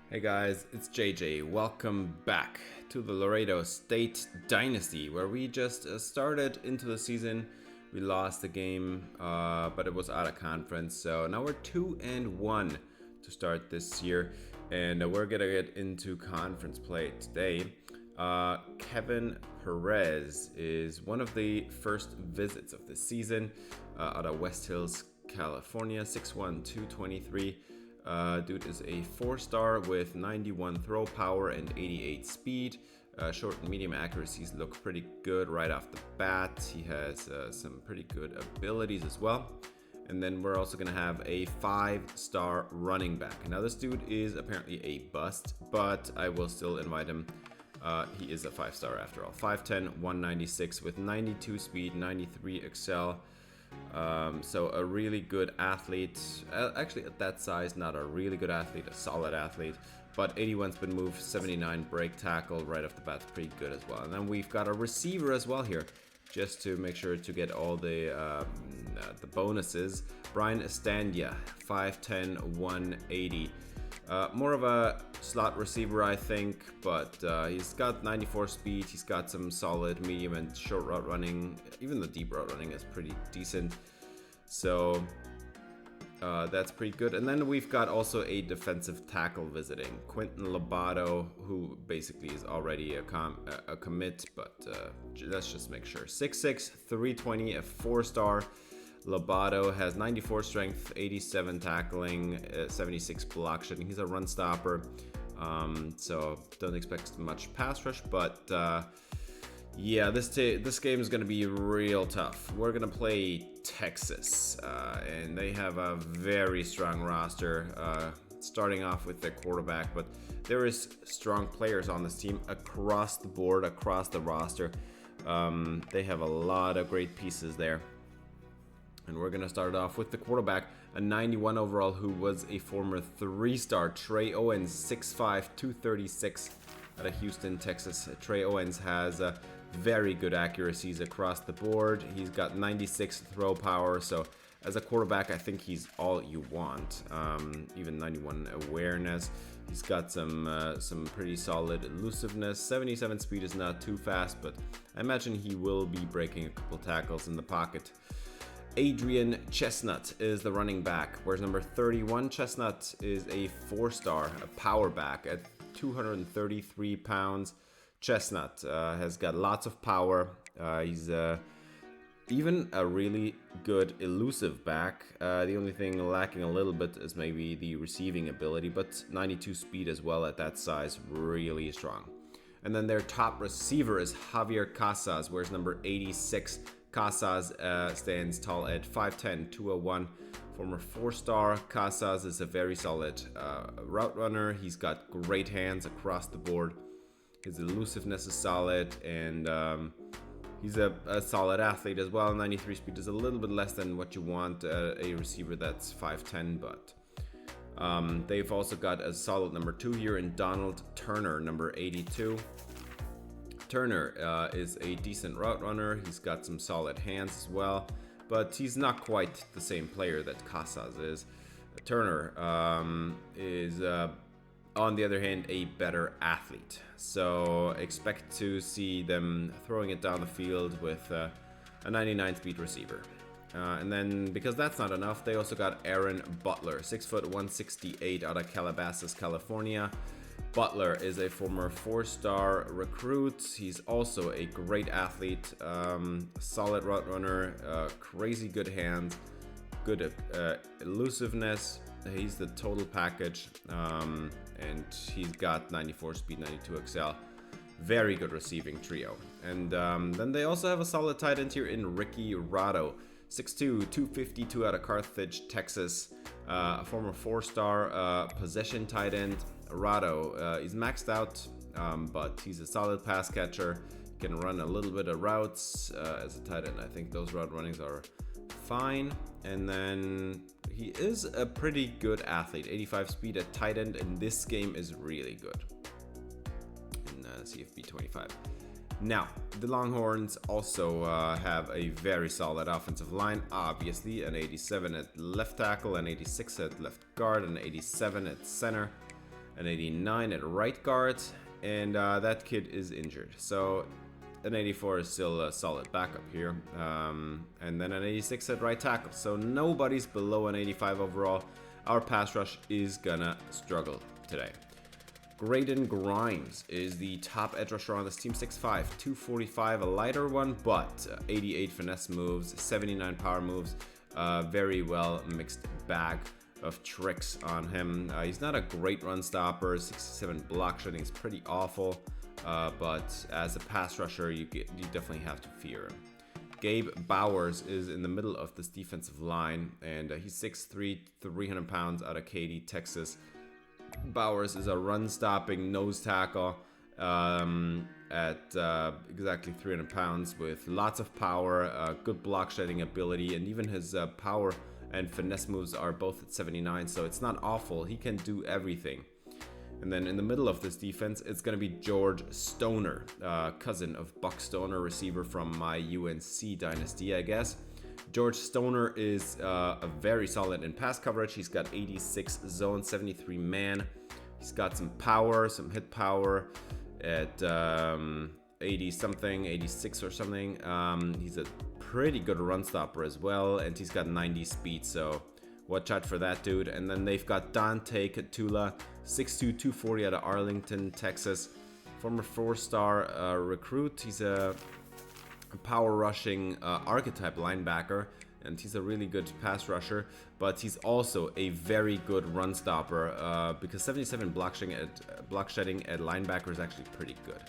Hey guys, it's JJ. Welcome back to the Laredo State Dynasty, where we just started into the season. We lost the game, but it was out of conference, so now we're 2-1 to start this year, and we're gonna get into conference play today. Kevin Perez is one of the first visits of the season out of West Hills, California, 6'1", 223. Dude is a 4-star with 91 throw power and 88 speed. Short and medium accuracies look pretty good right off the bat. He has some pretty good abilities as well. And then we're also going to have a 5-star running back. Now this dude is apparently a bust, but I will still invite him. He is a 5-star after all. 5'10", 196 with 92 speed, 93 excel. So a really good athlete, actually at that size, not a really good athlete, a solid athlete, but 81 spin move, 79 break tackle right off the bat, pretty good as well. And then we've got a receiver as well here, just to make sure to get all the bonuses. Brian Estandia, 5'10", 180. More of a slot receiver, I think, but he's got 94 speed. He's got some solid medium and short route running. Even the deep route running is pretty decent. So that's pretty good. And then we've got also a defensive tackle visiting, Quentin Lobato, who basically is already a commit, but let's just make sure. 6'6", 320, a 4-star. Lobato has 94 strength, 87 tackling, 76 block shedding. He's a run stopper, so don't expect much pass rush. But yeah, this game is going to be real tough. We're going to play Texas, and they have a very strong roster, starting off with their quarterback. But there is strong players on this team across the board, across the roster. They have a lot of great pieces there. And we're going to start off with the quarterback, a 91 overall who was a former 3-star, Trey Owens, 6'5", 236 out of Houston, Texas. Trey Owens has very good accuracies across the board. He's got 96 throw power, so as a quarterback, I think he's all you want. Even 91 awareness. He's got some pretty solid elusiveness. 77 speed is not too fast, but I imagine he will be breaking a couple tackles in the pocket. Adrian Chestnut is the running back, whereas number 31, Chestnut is a 4-star, a power back at 233 pounds. Chestnut has got lots of power. He's even a really good elusive back. The only thing lacking a little bit is maybe the receiving ability, but 92 speed as well at that size, really strong. And then their top receiver is Javier Casas, whereas number 86, Casas stands tall at 5'10", 201. Former 4-star, Casas is a very solid route runner. He's got great hands across the board. His elusiveness is solid, and he's a solid athlete as well. 93 speed is a little bit less than what you want a receiver that's 5'10", but they've also got a solid number 2 here in Donald Turner, number 82. Turner is a decent route runner. He's got some solid hands as well, but he's not quite the same player that Casas is. Turner is, on the other hand, a better athlete. So expect to see them throwing it down the field with a 99 speed receiver. And then, because that's not enough, they also got Aaron Butler, 6', 168 out of Calabasas, California. Butler is a former 4-star recruit. He's also a great athlete, solid route runner, crazy good hands, good elusiveness. He's the total package, and he's got 94 speed, 92 excel. Very good receiving trio. And then they also have a solid tight end here in Ricky Rado, 6'2", 252 out of Carthage, Texas. A former 4-star possession tight end. Rado is maxed out, but he's a solid pass catcher. Can run a little bit of routes as a tight end. I think those route runnings are fine. And then he is a pretty good athlete. 85 speed at tight end in this game is really good in CFB25. Now, the Longhorns also have a very solid offensive line, obviously. An 87 at left tackle, an 86 at left guard, an 87 at center. an 89 at right guard, and that kid is injured. So an 84 is still a solid backup here, and then an 86 at right tackle. So nobody's below an 85 overall. Our pass rush is gonna struggle today. Graydon Grimes is the top edge rusher on this team, 6'5", 245, a lighter one, but 88 finesse moves, 79 power moves, very well mixed bag of tricks on him. He's not a great run stopper, 67 block shedding is pretty awful, but as a pass rusher, you definitely have to fear him. Gabe Bowers is in the middle of this defensive line, and he's 6'3", 300 pounds out of Katy, Texas. Bowers is a run-stopping nose tackle at exactly 300 pounds with lots of power, good block shedding ability, and even his power and finesse moves are both at 79, so it's not awful. He can do everything. And then in the middle of this defense, it's going to be George Stoner, cousin of Buck Stoner, receiver from my UNC Dynasty, I guess. George Stoner is very solid in pass coverage. He's got 86 zone, 73 man. He's got some power, some hit power at 80 something, 86 or something. He's a pretty good run stopper as well, and he's got 90 speed, so watch out for that dude. And then they've got Dante Catula, 6'2", 240 out of Arlington, Texas. Former 4-star recruit. He's a power rushing archetype linebacker, and he's a really good pass rusher, but he's also a very good run stopper because 77 block shedding at linebacker is actually pretty good.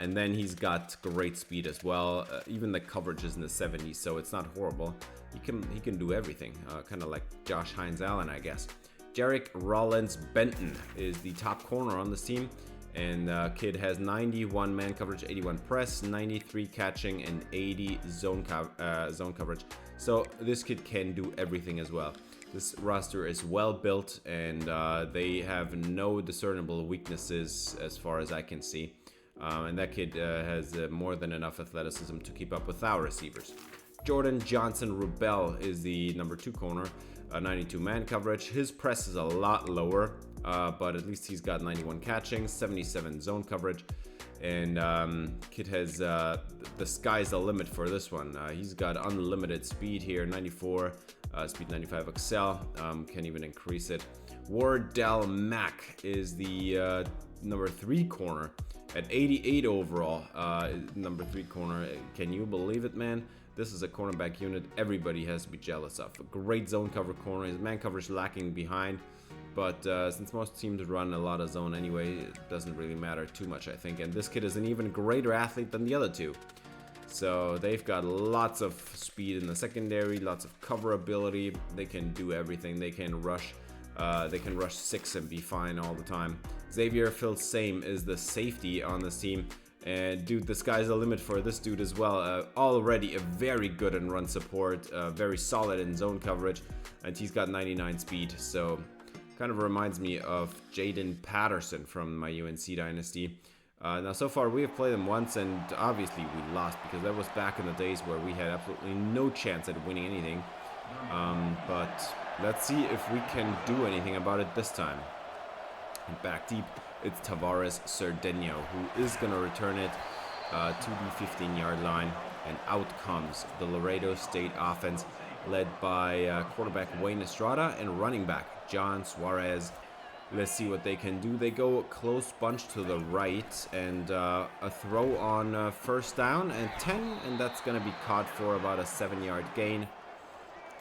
And then he's got great speed as well. Even the coverage is in the 70s, so it's not horrible. He can do everything, kind of like Josh Hines-Allen, I guess. Jarek Rollins Benton is the top corner on this team. And kid has 91 man coverage, 81 press, 93 catching, and 80 zone coverage. So this kid can do everything as well. This roster is well built, and they have no discernible weaknesses as far as I can see. And that kid has more than enough athleticism to keep up with our receivers. Jordan Johnson-Rubel is the number 2 corner, 92 man coverage. His press is a lot lower, but at least he's got 91 catching, 77 zone coverage, and kid has the sky's the limit for this one. He's got unlimited speed here, 94 speed, 95 excel, can even increase it. Wardell Mack is the number 3 corner at 88 overall. Number 3 corner, can you believe it, man? This is a cornerback unit everybody has to be jealous of. A great zone cover corner. His man coverage lacking behind, but since most teams run a lot of zone anyway, it doesn't really matter too much, I think. And this kid is an even greater athlete than the other two. So they've got lots of speed in the secondary, lots of cover ability. They can do everything. They can rush 6 and be fine all the time. Xavier Filsame is the safety on this team. And dude, the sky's the limit for this dude as well. Already a very good in run support, very solid in zone coverage, and he's got 99 speed. So kind of reminds me of Jaden Patterson from my UNC Dynasty. Now so far we have played him once, and obviously we lost because that was back in the days where we had absolutely no chance at winning anything. But let's see if we can do anything about it this time. And back deep, it's Tavares Cerdeno who is going to return it to the 15-yard line. And out comes the Laredo State offense, led by quarterback Wayne Estrada and running back John Suarez. Let's see what they can do. They go close bunch to the right, and a throw on first down and 10, and that's going to be caught for about a 7-yard gain.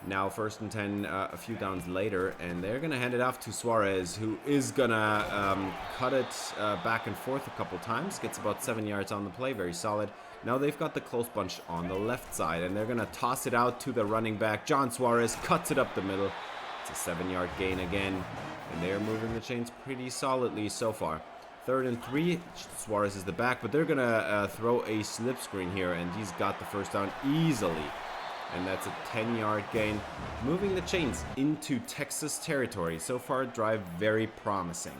Now 1st and 10 a few downs later, and they're going to hand it off to Suarez, who is going to cut it back and forth a couple times. Gets about 7 yards on the play, very solid. Now they've got the close bunch on the left side, and they're going to toss it out to the running back. John Suarez cuts it up the middle. It's a 7-yard gain again, and they're moving the chains pretty solidly so far. 3rd and 3, Suarez is the back, but they're going to throw a slip screen here, and he's got the first down easily. And that's a 10-yard gain, moving the chains into Texas territory. So far, drive very promising.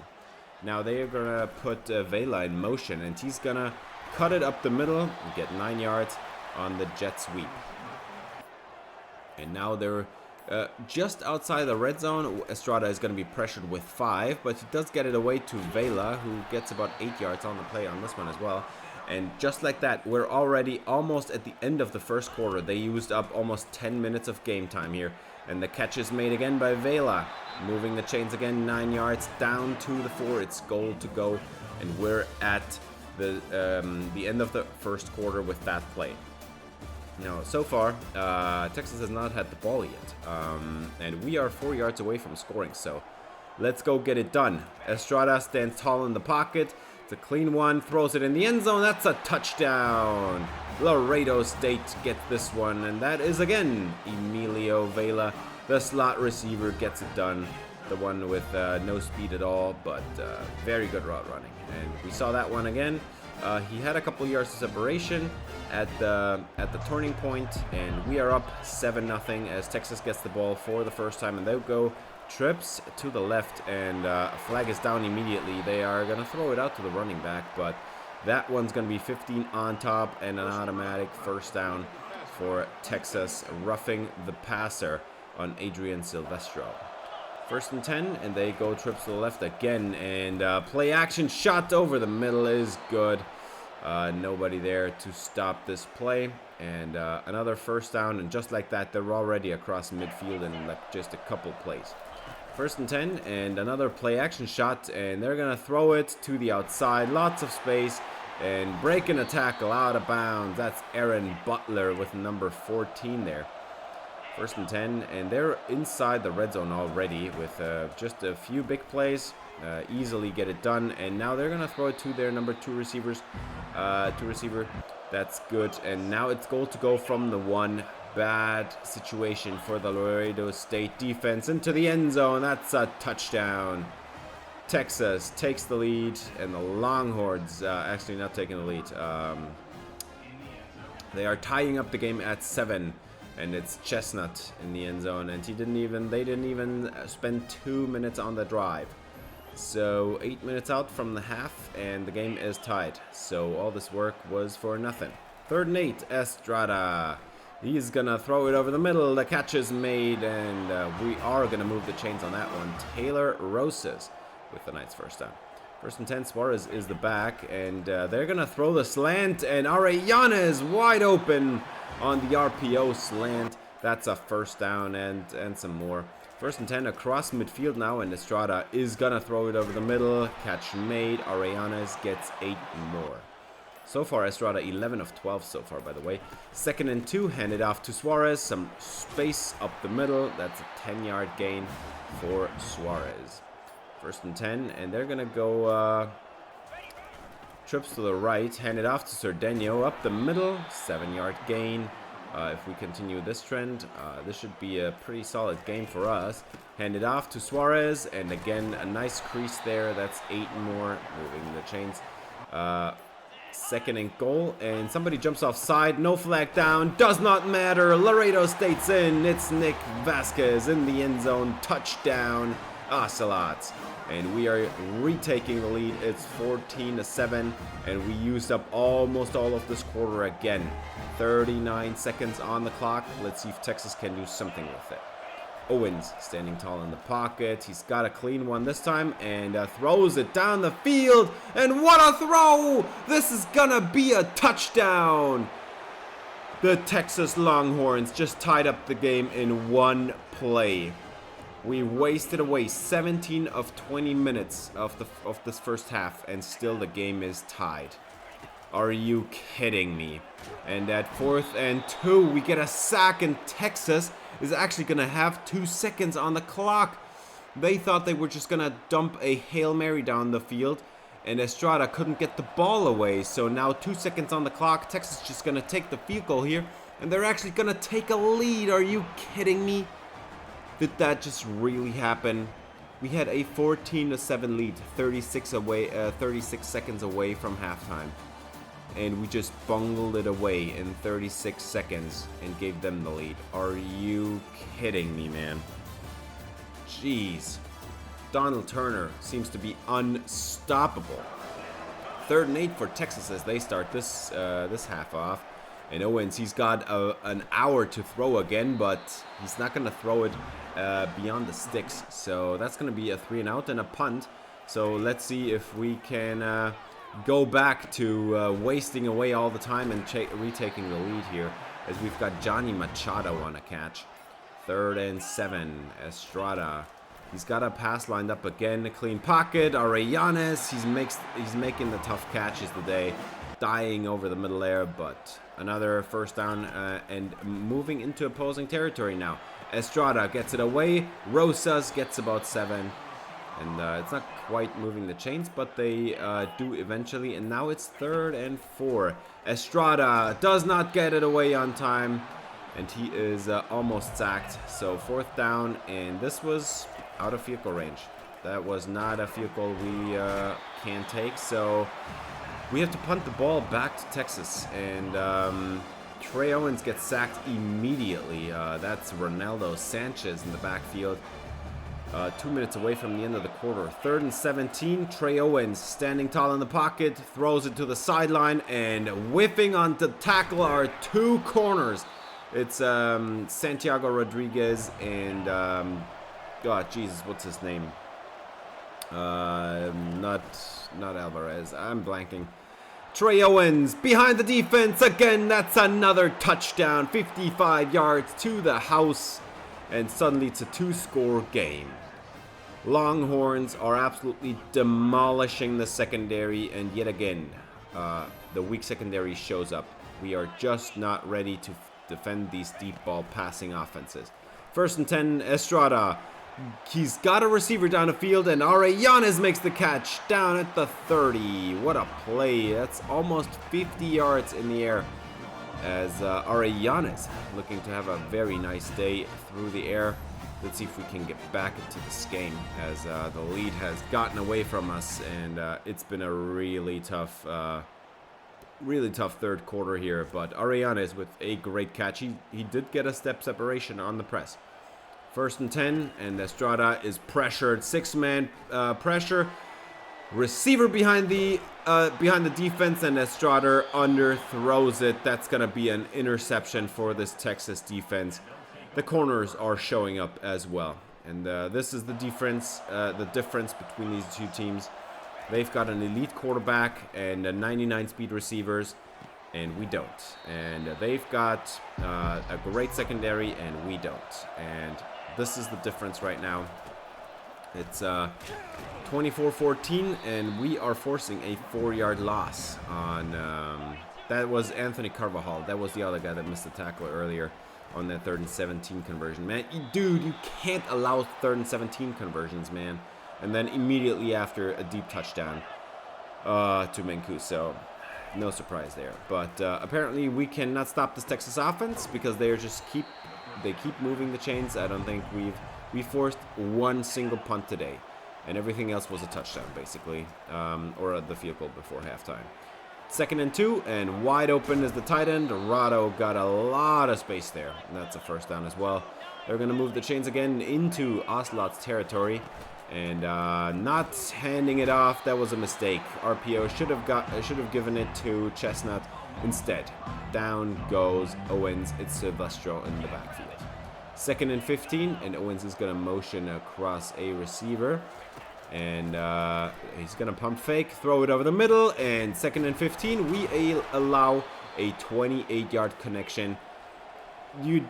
Now they are going to put Vela in motion, and he's going to cut it up the middle and get 9 yards on the jet sweep. And now they're Just outside the red zone, Estrada is going to be pressured with 5, but he does get it away to Vela, who gets about 8 yards on the play on this one as well. And just like that, we're already almost at the end of the first quarter. They used up almost 10 minutes of game time here. And the catch is made again by Vela, moving the chains again, 9 yards down to the 4. It's goal to go, and we're at the end of the first quarter with that play. Now, so far, Texas has not had the ball yet, and we are 4 yards away from scoring, so let's go get it done. Estrada stands tall in the pocket. It's a clean one, throws it in the end zone. That's a touchdown. Laredo State gets this one, and that is, again, Emilio Vela, the slot receiver, gets it done. The one with no speed at all, but very good route running. And we saw that one again. He had a couple yards of separation at the turning point, and we are up 7-0 as Texas gets the ball for the first time, and they'll go trips to the left, and a flag is down immediately. They are going to throw it out to the running back, but that one's going to be 15 on top and an automatic first down for Texas, roughing the passer on Adrian Silvestro. 1st and 10, and they go trips to the left again, and play action shot over the middle is good. Nobody there to stop this play, and another first down, and just like that, they're already across midfield in like just a couple plays. 1st and 10, and another play action shot, and they're gonna throw it to the outside, lots of space, and breaking a tackle out of bounds. That's Aaron Butler with number 14 there. 1st and 10, and they're inside the red zone already with just a few big plays. Easily get it done, and now they're gonna throw it to their number 2 receiver. That's good, and now it's goal to go from the 1. Bad situation for the Laredo State defense into the end zone. That's a touchdown. Texas takes the lead, and the Longhorns actually not taking the lead. They are tying up the game at 7. And it's Chestnut in the end zone, and they didn't even spend 2 minutes on the drive. So 8 minutes out from the half, and the game is tied. So all this work was for nothing. 3rd and 8, Estrada. He's gonna throw it over the middle. The catch is made, and we are gonna move the chains on that one. Taylor Rosas with a nice first down. 1st and 10, Suarez is the back, and they're gonna throw the slant, and Arellana is wide open on the RPO slant. That's a first down and some more. 1st and 10 across midfield now, and Estrada is gonna throw it over the middle. Catch made. Arellanes gets 8 more. So far, Estrada 11 of 12 so far, by the way. 2nd and 2, handed off to Suarez. Some space up the middle. That's a 10-yard gain for Suarez. 1st and 10, and they're gonna go trips to the right, handed off to Cerdeno up the middle, 7-yard gain. If we continue this trend, this should be a pretty solid game for us. Handed off to Suarez, and again, a nice crease there. That's 8 more, moving the chains. 2nd and goal, and somebody jumps offside. No flag down, does not matter. Laredo State's in. It's Nick Vasquez in the end zone. Touchdown, Ocelots. And we are retaking the lead. It's 14-7, and we used up almost all of this quarter again. 39 seconds on the clock. Let's see if Texas can do something with it. Owens standing tall in the pocket. He's got a clean one this time, and throws it down the field. And what a throw! This is gonna be a touchdown. The Texas Longhorns just tied up the game in 1 play. We wasted away 17 of 20 minutes of this first half, and still the game is tied. Are you kidding me? And at 4th and 2, we get a sack, and Texas is actually going to have 2 seconds on the clock. They thought they were just going to dump a Hail Mary down the field, and Estrada couldn't get the ball away. So now 2 seconds on the clock. Texas is just going to take the field goal here, and they're actually going to take a lead. Are you kidding me? Did that just really happen? We had a 14-7 lead, 36 seconds away from halftime. And we just bungled it away in 36 seconds and gave them the lead. Are you kidding me, man? Jeez. Donald Turner seems to be unstoppable. 3rd and 8 for Texas as they start this half off. And Owens, he's got an hour to throw again, but he's not going to throw it beyond the sticks. So that's going to be a 3-and-out and a punt. So let's see if we can go back to wasting away all the time and retaking the lead here, as we've got Johnny Machado on a catch. 3rd and 7. Estrada. He's got a pass lined up again. A clean pocket. Arellanes. He's making the tough catches today. Dying over the middle there, but another first down and moving into opposing territory now. Estrada gets it away. Rosas gets about 7. And it's not quite moving the chains, but they do eventually. And now it's 3rd and 4. Estrada does not get it away on time. And he is almost sacked. So 4th down. And this was out of field goal range. That was not a field goal we can take. So we have to punt the ball back to Texas. And Trey Owens gets sacked immediately. That's Ronaldo Sanchez in the backfield. 2 minutes away from the end of the quarter. 3rd and 17. Trey Owens standing tall in the pocket, throws it to the sideline, and whiffing on the tackle are 2 corners. It's Santiago Rodriguez and God, Jesus, what's his name? Not Alvarez. I'm blanking. Trey Owens behind the defense again. That's another touchdown. 55 yards to the house. And suddenly it's a 2-score game. Longhorns are absolutely demolishing the secondary. And yet again, the weak secondary shows up. We are just not ready to defend these deep ball passing offenses. 1st and 10, Estrada. He's got a receiver down the field, and Arellanes makes the catch down at the 30. What a play. That's almost 50 yards in the air, as Arellanes looking to have a very nice day through the air. Let's see if we can get back into this game, as the lead has gotten away from us, and it's been a really tough 3rd quarter here. But Arellanes with a great catch. He did get a step separation on the press. 1st and 10, and Estrada is pressured. 6-man pressure. Receiver behind the defense, and Estrada underthrows it. That's going to be an interception for this Texas defense. The corners are showing up as well. And this is the difference between these 2 teams. They've got an elite quarterback and 99 speed receivers, and we don't. And they've got a great secondary, and we don't. And this is the difference right now. It's 24-14, and we are forcing a 4-yard loss on... that was Anthony Carvajal. That was the other guy that missed the tackle earlier on that 3rd and 17 conversion. Man, dude, you can't allow 3rd and 17 conversions, man. And then immediately after, a deep touchdown to Mancuso. No surprise there. But apparently we cannot stop this Texas offense, because they keep moving the chains. I don't think we forced 1 single punt today, and everything else was a touchdown basically, or the field goal before halftime. 2nd and 2, and wide open is the tight end. Dorado got a lot of space there, and that's a 1st down as well. They're going to move the chains again into Ocelot's territory, and not handing it off. That was a mistake. RPO should have given it to Chestnut. Instead, down goes Owens. It's Silvestro in the backfield. 2nd and 15, and Owens is going to motion across a receiver. And he's going to pump fake, throw it over the middle, and 2nd and 15, we allow a 28-yard connection. You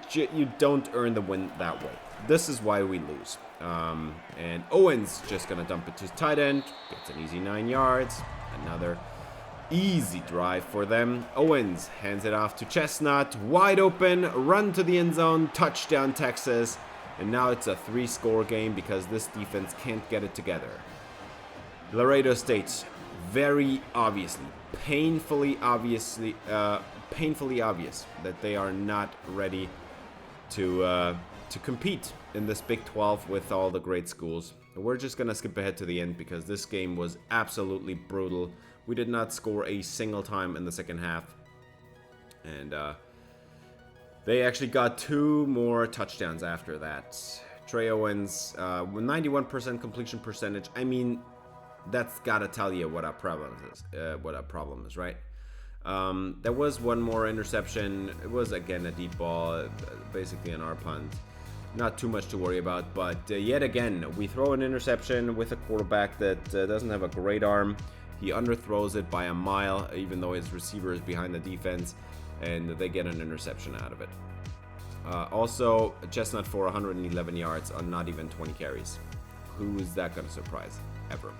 don't earn the win that way. This is why we lose. And Owens just going to dump it to his tight end, gets an easy 9 yards. Another easy drive for them. Owens hands it off to Chestnut, wide open, run to the end zone, touchdown Texas. And now it's a 3-score game because this defense can't get it together. Laredo State, very obviously, painfully obvious that they are not ready to compete in this Big 12 with all the great schools. We're just gonna skip ahead to the end because this game was absolutely brutal. We did not score a single time in the second half, and they actually got 2 more touchdowns after that. Trey Owens, with 91% completion percentage. I mean, that's gotta tell you what our problem is. Right? There was one more interception. It was again a deep ball, basically an R punt. Not too much to worry about, but yet again, we throw an interception with a quarterback that doesn't have a great arm. He underthrows it by a mile, even though his receiver is behind the defense, and they get an interception out of it. Also, Chestnut for 111 yards on not even 20 carries. Who is that going to surprise? Ever.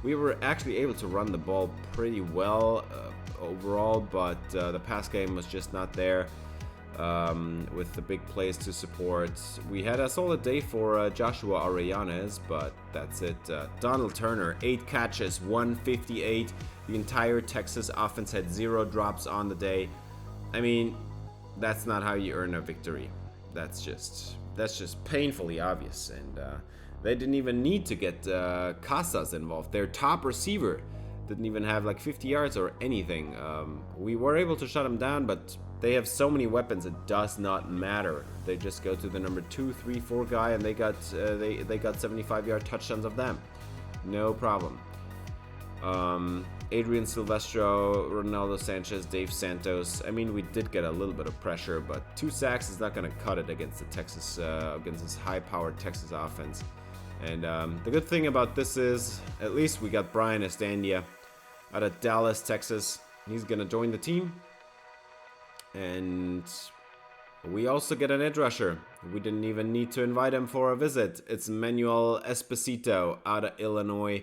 We were actually able to run the ball pretty well overall, but the pass game was just not there. With the big plays to support. We had a solid day for Joshua Arellanes, but that's it. Donald Turner, 8 catches, 158. The entire Texas offense had 0 drops on the day. I mean, that's not how you earn a victory. That's just painfully obvious. And they didn't even need to get Casas involved. Their top receiver didn't even have like 50 yards or anything. We were able to shut him down, but they have so many weapons, it does not matter. They just go to the number 2, 3, 4 guy, and they got 75-yard touchdowns of them. No problem. Adrian Silvestro, Ronaldo Sanchez, Dave Santos. I mean, we did get a little bit of pressure, but 2 sacks is not going to cut it against the against this high-powered Texas offense. And the good thing about this is, at least we got Brian Estandia out of Dallas, Texas. He's going to join the team. And we also get an edge rusher. We didn't even need to invite him for a visit. It's Manuel Esposito out of Illinois,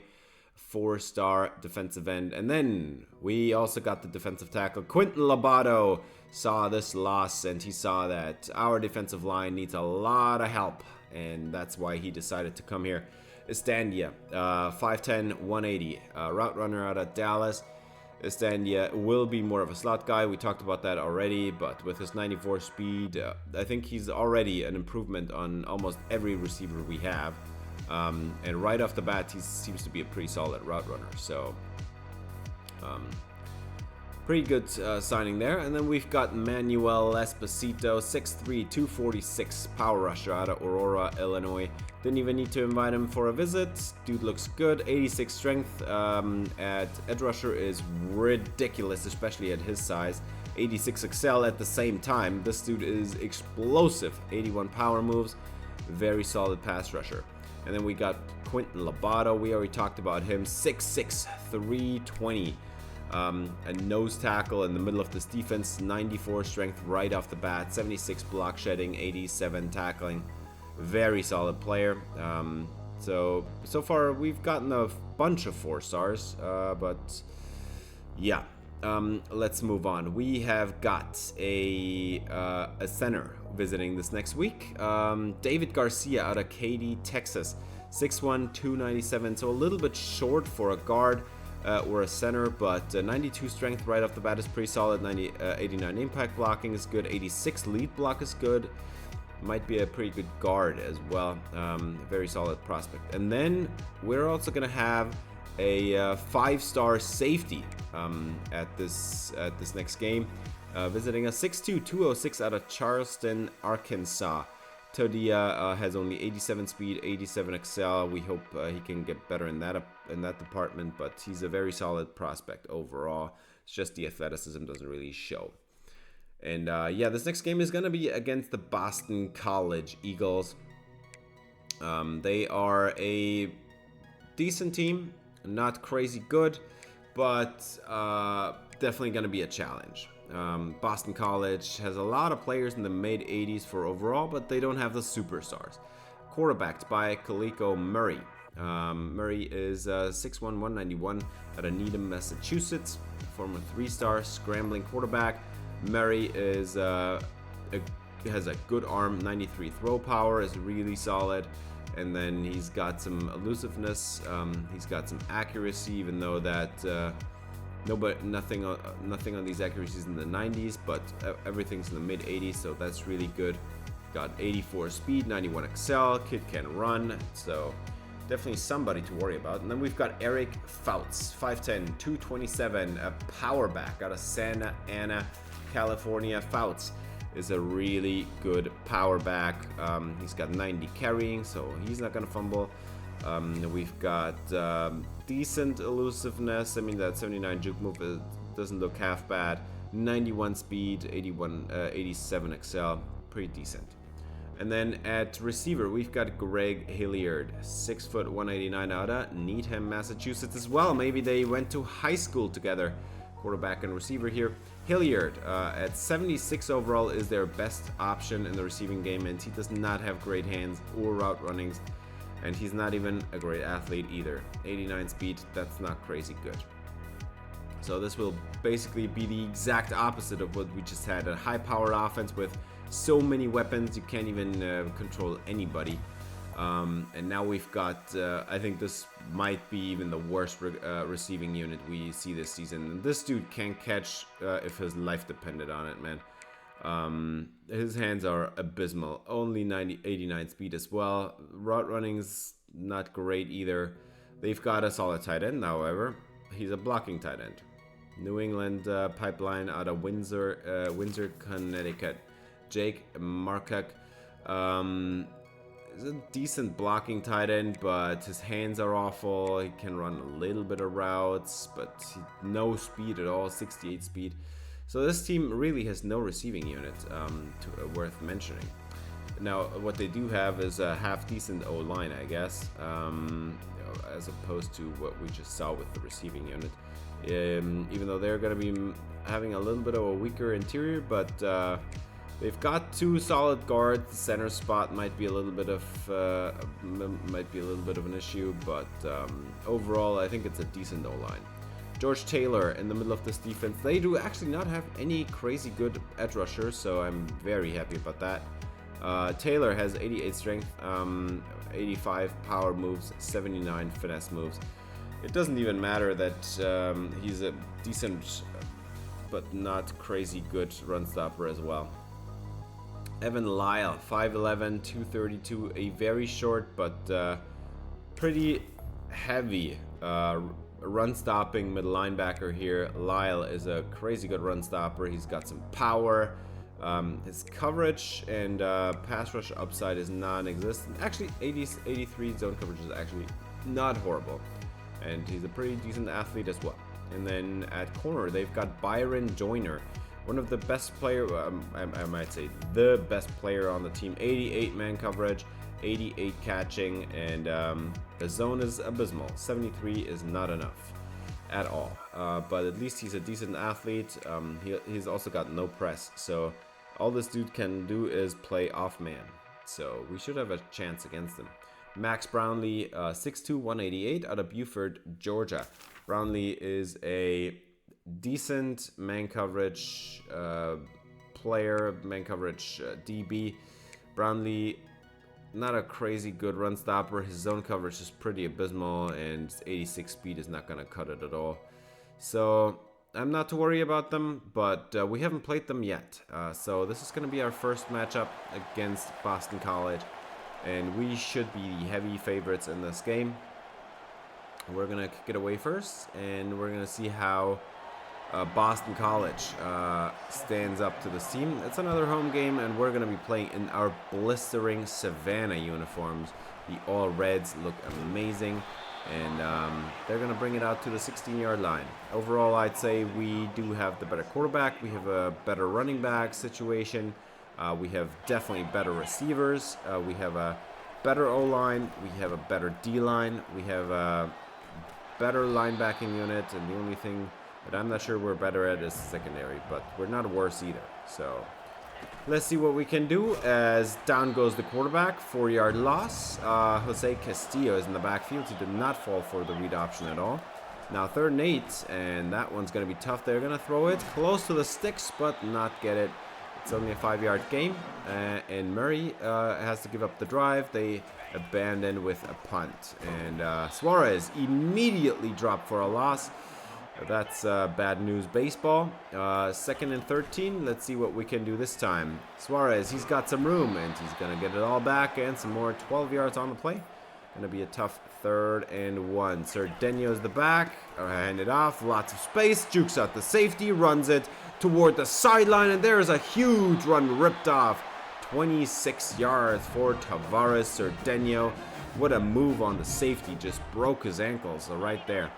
4-star defensive end. And then we also got the defensive tackle. Quinton Lobato saw this loss, and he saw that our defensive line needs a lot of help. And that's why he decided to come here. Estandia, 5'10", 180, route runner out of Dallas. Estandia will be more of a slot guy. We talked about that already, but with his 94 speed, I think he's already an improvement on almost every receiver we have. And right off the bat, he seems to be a pretty solid route runner. So, pretty good signing there. And then we've got Manuel Esposito, 6'3", 246, power rusher out of Aurora, Illinois. Didn't even need to invite him for a visit. Dude looks good. 86 strength at edge rusher is ridiculous, especially at his size. 86 excel at the same time. This dude is explosive. 81 power moves. Very solid pass rusher. And then we got Quinton Lobato. We already talked about him. 6'6", 320. A nose tackle in the middle of this defense. 94 strength right off the bat. 76 block shedding. 87 tackling. Very solid player. So far we've gotten a bunch of 4 stars, but yeah. Let's move on. We have got a center visiting this next week. David Garcia out of Katy, Texas, 6'1", 297. So a little bit short for a guard or a center, but 92 strength right off the bat is pretty solid. 89 impact blocking is good. 86 lead block is good. Might be a pretty good guard as well. Very solid prospect. And then we're also going to have a 5-star safety at this next game, visiting a 6'2", 206 out of Charleston, Arkansas. Todia has only 87 speed, 87 excel. We hope he can get better in that department, but he's a very solid prospect overall. It's just the athleticism doesn't really show. And yeah, this next game is going to be against the Bosten College Eagles. They are a decent team, not crazy good, but definitely going to be a challenge. Bosten College has a lot of players in the mid-80s for overall, but they don't have the superstars. Quarterbacked by Kaliko Murray. Murray is 6'1", 191 out of Needham, Massachusetts. Former 3-star scrambling quarterback. Murray is has a good arm, 93 throw power, is really solid, and then he's got some elusiveness. He's got some accuracy, even though that nothing on these accuracies in the 90s, but everything's in the mid 80s, so that's really good. Got 84 speed, 91 excel. Kid can run, so definitely somebody to worry about. And then we've got Eric Fouts, 5'10", 227, a power back out of Santa Ana, California. Fouts is a really good power back. He's got 90 carrying, so he's not going to fumble. We've got decent elusiveness. I mean, that 79 juke move doesn't look half bad. 91 speed, 87 XL, pretty decent. And then at receiver, we've got Greg Hilliard, 6 foot 189 out of Needham, Massachusetts as well. Maybe they went to high school together. Quarterback and receiver here. Hilliard at 76 overall is their best option in the receiving game, and he does not have great hands or route runnings, and he's not even a great athlete either. 89 speed, that's not crazy good. So this will basically be the exact opposite of what we just had, a high-powered offense with so many weapons you can't even control anybody. And now we've got, I think this might be even the worst receiving unit we see this season. This dude can't catch if his life depended on it, man. His hands are abysmal. Only 89 speed as well. Route running's not great either. They've got a solid tight end, however. He's a blocking tight end. New England pipeline out of Windsor, Connecticut. Jake Markuk. He's a decent blocking tight end, but his hands are awful. He can run a little bit of routes, but no speed at all, 68 speed. So this team really has no receiving unit worth mentioning. Now, what they do have is a half-decent O-line, I guess, as opposed to what we just saw with the receiving unit. Even though they're going to be having a little bit of a weaker interior, but they've got two solid guards. The center spot might be a little bit of an issue, but overall, I think it's a decent O-line. George Taylor in the middle of this defense. They do actually not have any crazy good edge rushers, so I'm very happy about that. Taylor has 88 strength, 85 power moves, 79 finesse moves. It doesn't even matter that he's a decent but not crazy good run stopper as well. Evan Lyle, 5'11", 232, a very short but pretty heavy run stopping middle linebacker here. Lyle is a crazy good run stopper. He's got some power. His coverage and pass rush upside is non-existent. Actually, 83 zone coverage is actually not horrible. And he's a pretty decent athlete as well. And then at corner, they've got Byron Joyner, one of the best player, I might say the best player on the team. 88 man coverage, 88 catching, and the zone is abysmal. 73 is not enough at all. But at least he's a decent athlete. He's also got no press, so all this dude can do is play off man. So we should have a chance against him. Max Brownlee, 6'2", 188, out of Beaufort, Georgia. Brownlee is a decent man coverage player, man coverage DB. Brownlee, not a crazy good run stopper. His zone coverage is pretty abysmal, and 86 speed is not going to cut it at all. So I'm not to worry about them, but we haven't played them yet. So this is going to be our first matchup against Boston College. And we should be the heavy favorites in this game. We're going to kick it away first, and we're going to see how Boston College stands up to this team. It's another home game, and we're going to be playing in our blistering Savannah uniforms. The all reds look amazing, and they're going to bring it out to the 16-yard line. Overall, I'd say we do have the better quarterback. We have a better running back situation. We have definitely better receivers. We have a better O-line. We have a better D-line. We have a better linebacking unit. And the only thing that I'm not sure we're better at is secondary. But we're not worse either. So let's see what we can do. As down goes the quarterback. 4-yard loss. Jose Castillo is in the backfield. He did not fall for the read option at all. Now 3rd and 8. And that one's going to be tough. They're going to throw it close to the sticks, but not get it. It's only a 5-yard game, and Murray has to give up the drive. They abandon with a punt, and Suarez immediately dropped for a loss. That's bad news baseball. 2nd and 13. Let's see what we can do this time. Suarez, he's got some room, and he's going to get it all back, and some more. 12 yards on the play. Going to be a tough 3rd and 1. Cerdeño's the back. Hand it off. Lots of space. Jukes out the safety. Runs it toward the sideline. And there's a huge run ripped off. 26 yards for Tavares Cerdeño. What a move on the safety. Just broke his ankles right there.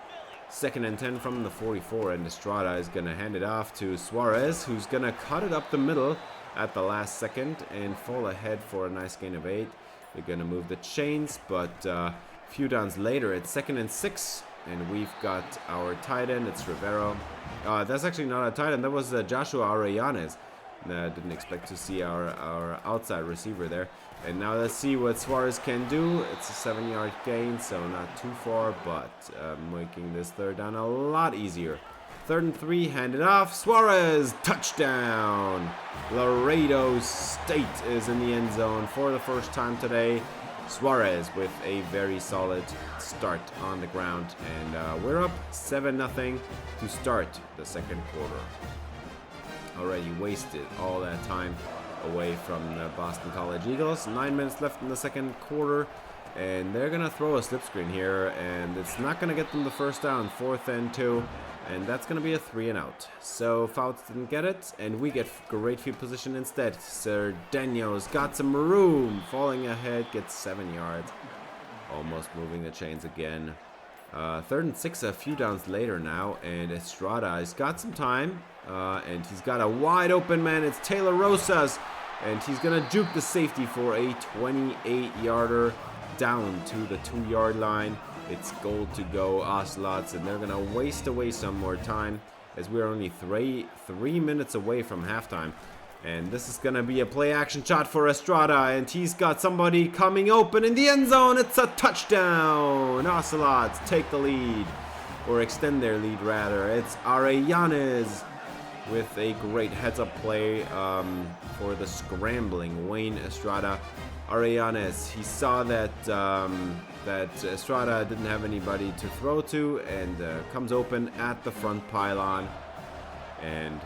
Second and 10 from the 44, and Estrada is going to hand it off to Suarez, who's going to cut it up the middle at the last second and fall ahead for a nice gain of 8. They're going to move the chains, but a few downs later, it's 2nd and 6, and we've got our tight end. It's Rivero. That's actually not a tight end. That was Joshua Arellanes. Didn't expect to see our outside receiver there. And now let's see what Suarez can do. It's a 7-yard gain, so not too far, but making this third down a lot easier. 3rd and 3, hand it off. Suarez, touchdown! Laredo State is in the end zone for the first time today. Suarez with a very solid start on the ground, and we're up 7-0 to start the second quarter. Already wasted all that time away from the Boston College Eagles. 9 minutes left in the second quarter, and they're gonna throw a slip screen here, and it's not gonna get them the first down. 4th and 2, and that's gonna be a 3 and out. So Fouts didn't get it, and we get great field position instead. Daniel's got some room, falling ahead, gets 7 yards, almost moving the chains again. 3rd and 6, a few downs later now, and Estrada has got some time, and he's got a wide open man. It's Taylor Rosas, and he's gonna juke the safety for a 28-yarder down to the 2-yard line. It's goal to go, Ocelots, and they're gonna waste away some more time as we're only three minutes away from halftime. And this is gonna be a play action shot for Estrada, and he's got somebody coming open in the end zone. It's a touchdown! Ocelots take the lead, or extend their lead rather. It's Arellanes with a great heads-up play for the scrambling Wayne Estrada. Arellanes, he saw that Estrada didn't have anybody to throw to, and comes open at the front pylon. And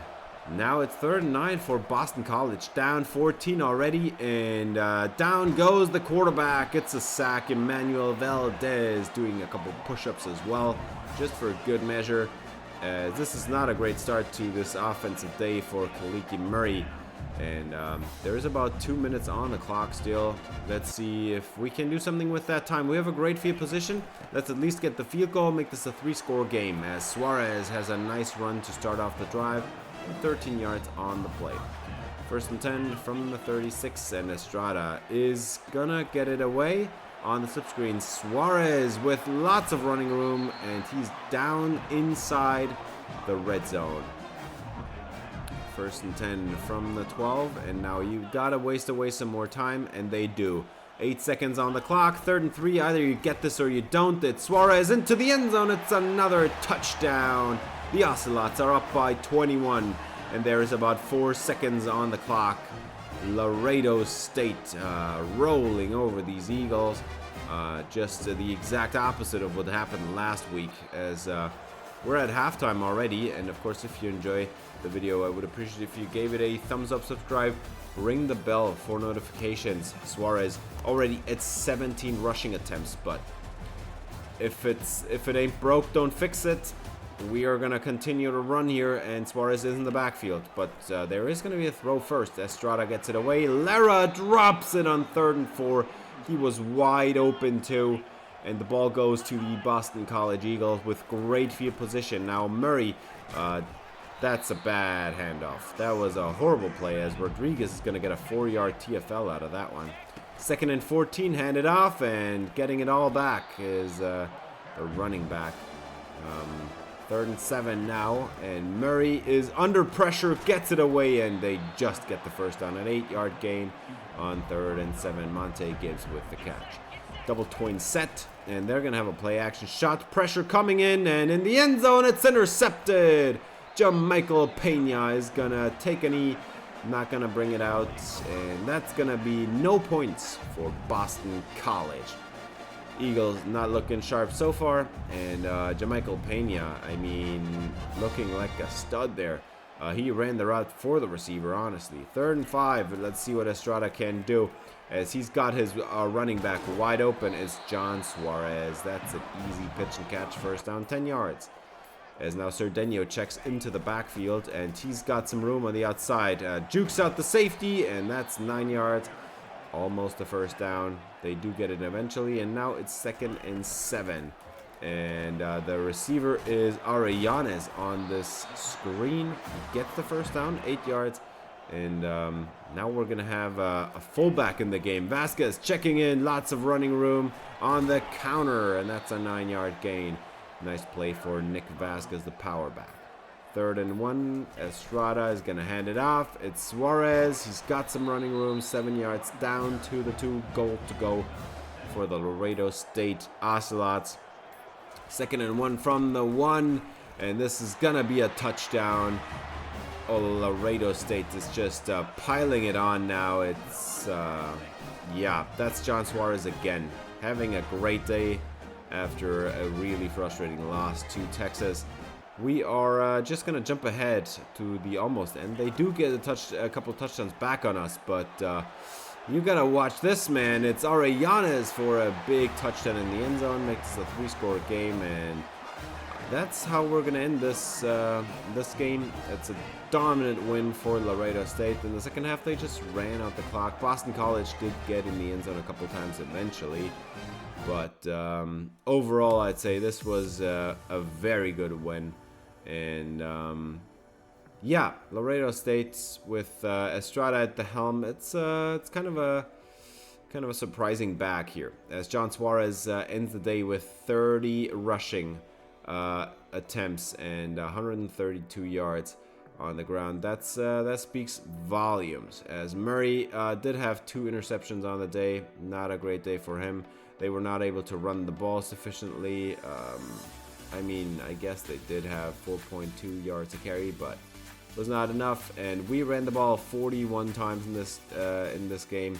now it's 3rd and 9 for Boston College. Down 14 already, and down goes the quarterback. It's a sack. Emmanuel Valdez doing a couple push-ups as well, just for good measure. This is not a great start to this offensive day for Kaliki Murray. And there is about 2 minutes on the clock still. Let's see if we can do something with that time. We have a great field position. Let's at least get the field goal, make this a 3-score game, as Suarez has a nice run to start off the drive. 13 yards on the play. 1st and 10 from the 36, and Estrada is gonna get it away on the slip screen. Suarez with lots of running room, and he's down inside the red zone. 1st and 10 from the 12, and now you gotta waste away some more time, and they do. 8 seconds on the clock. 3rd and 3, either you get this or you don't. It's Suarez into the end zone. It's another touchdown. The Ocelots are up by 21, and there is about 4 seconds on the clock. Laredo State rolling over these Eagles. Just the exact opposite of what happened last week, as we're at halftime already. And of course, if you enjoy the video, I would appreciate if you gave it a thumbs up, subscribe, ring the bell for notifications. Suarez already at 17 rushing attempts, but if it ain't broke, don't fix it. We are going to continue to run here, and Suarez is in the backfield. But there is going to be a throw first. Estrada gets it away. Lara drops it on 3rd and 4. He was wide open too. And the ball goes to the Boston College Eagles with great field position. Now Murray, that's a bad handoff. That was a horrible play, as Rodriguez is going to get a 4-yard TFL out of that one. 2nd and 14, handed off, and getting it all back is the running back. 3rd and 7 now, and Murray is under pressure, gets it away, and they just get the first down. An 8-yard gain on 3rd and 7. Monte Gibbs with the catch. Double twin set, and they're going to have a play action shot. Pressure coming in, and in the end zone, it's intercepted. Jamichael Pena is going to take a knee, not going to bring it out, and that's going to be no points for Boston College. Eagles not looking sharp so far, and Jamichael Pena, I mean, looking like a stud there. He ran the route for the receiver, honestly. 3rd and 5, let's see what Estrada can do, as he's got his running back wide open. It's John Suarez. That's an easy pitch and catch, first down, 10 yards. As now Cerdeno checks into the backfield, and he's got some room on the outside. Jukes out the safety, and that's 9 yards. Almost a first down. They do get it eventually, and now it's 2nd and 7. And the receiver is Arellanes on this screen. He gets the first down, 8 yards. And now we're going to have a fullback in the game. Vasquez checking in, lots of running room on the counter. And that's a 9-yard gain. Nice play for Nick Vasquez, the power back. 3rd and 1. Estrada is going to hand it off. It's Suarez. He's got some running room. 7 yards down to the 2 goal to go for the Laredo State Ocelots. 2nd and 1 from the 1. And this is going to be a touchdown. Oh, Laredo State is just piling it on now. It's, yeah, that's John Suarez again. Having a great day after a really frustrating loss to Texas. We are just going to jump ahead to the almost end. They do get a couple of touchdowns back on us, but you got to watch this, man. It's Arellanes for a big touchdown in the end zone. Makes this a 3-score game, and that's how we're going to end this this game. It's a dominant win for Laredo State. In the second half, they just ran out the clock. Boston College did get in the end zone a couple times eventually. But overall, I'd say this was a very good win. And yeah, Laredo State with Estrada at the helm. It's kind of a surprising back here, as John Suarez ends the day with 30 rushing attempts and 132 yards on the ground. That speaks volumes, as Murray did have 2 interceptions on the day. Not a great day for him. They were not able to run the ball sufficiently. I mean, I guess they did have 4.2 yards to carry, but was not enough. And we ran the ball 41 times in this game,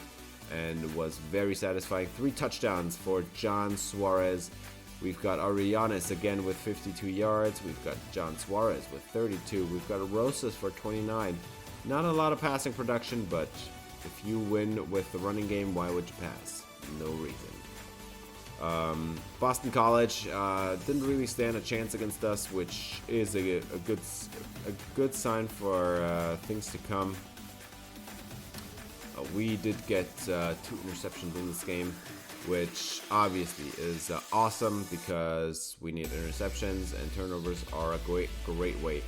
and was very satisfying. 3 touchdowns for John Suarez. We've got Arellanes again with 52 yards. We've got John Suarez with 32. We've got Rosas for 29. Not a lot of passing production, but if you win with the running game, why would you pass? No reason. Boston College didn't really stand a chance against us, which is a good sign for things to come. We did get 2 interceptions in this game, which obviously is awesome, because we need interceptions, and turnovers are a great way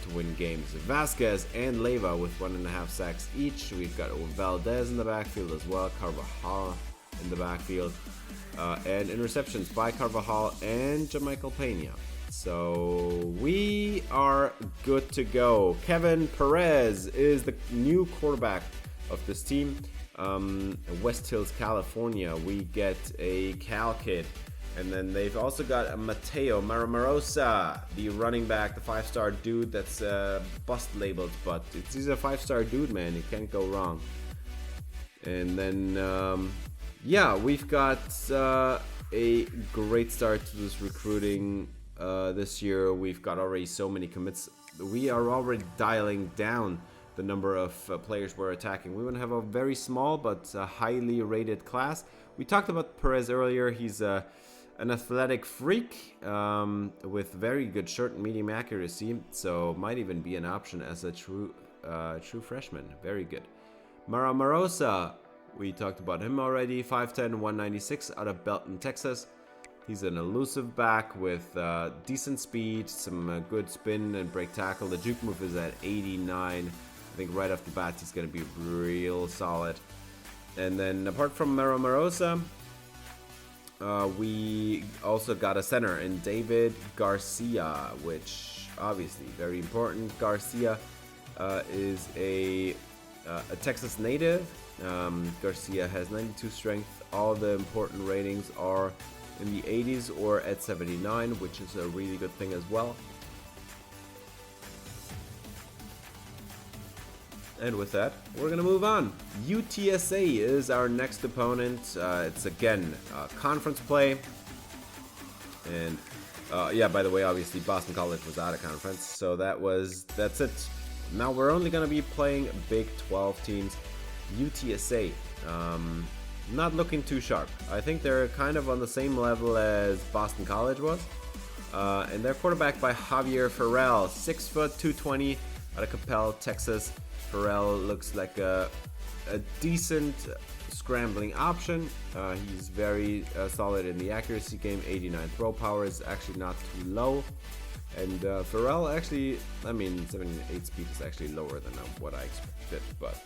to win games. Vasquez and Leyva with 1.5 sacks each. We've got Valdez in the backfield as well, Carvajal in the backfield, and interceptions by Carvajal and Jamaica Pena. So we are good to go. Kevin Perez is the new quarterback of this team. West Hills, California, we get a Cal kid. And then they've also got a Mateo Maramarosa, the running back, the 5-star dude that's bust labeled, but he's a 5-star dude, man. You can't go wrong. And then, yeah, we've got a great start to this recruiting this year. We've got already so many commits. We are already dialing down the number of players we're attacking. We want to have a very small but highly rated class. We talked about Perez earlier. He's an athletic freak with very good short and medium accuracy, so might even be an option as a true freshman. Very good. Maramarosa, we talked about him already. 5'10", 196 out of Belton, Texas. He's an elusive back with decent speed, some good spin and break tackle. The juke move is at 89. I think right off the bat he's going to be real solid. And then apart from Maramarosa, we also got a center in David Garcia, which obviously very important. Garcia is a Texas native. Garcia has 92 strength. All the important ratings are in the 80s or at 79, which is a really good thing as well. And with that, we're going to move on. UTSA is our next opponent. It's again conference play. And yeah, by the way, obviously Boston College was out of conference, so that's it. Now we're only going to be playing Big 12 teams. UTSA, not looking too sharp. I think they're kind of on the same level as Boston College was. And they're quarterbacked by Javier Farrell, 6 foot 220 out of Coppell, Texas. Farrell looks like a decent scrambling option. He's very solid in the accuracy game. 89 throw power is actually not too low. And Farrell actually, I mean, 78 speed is actually lower than what I expected, but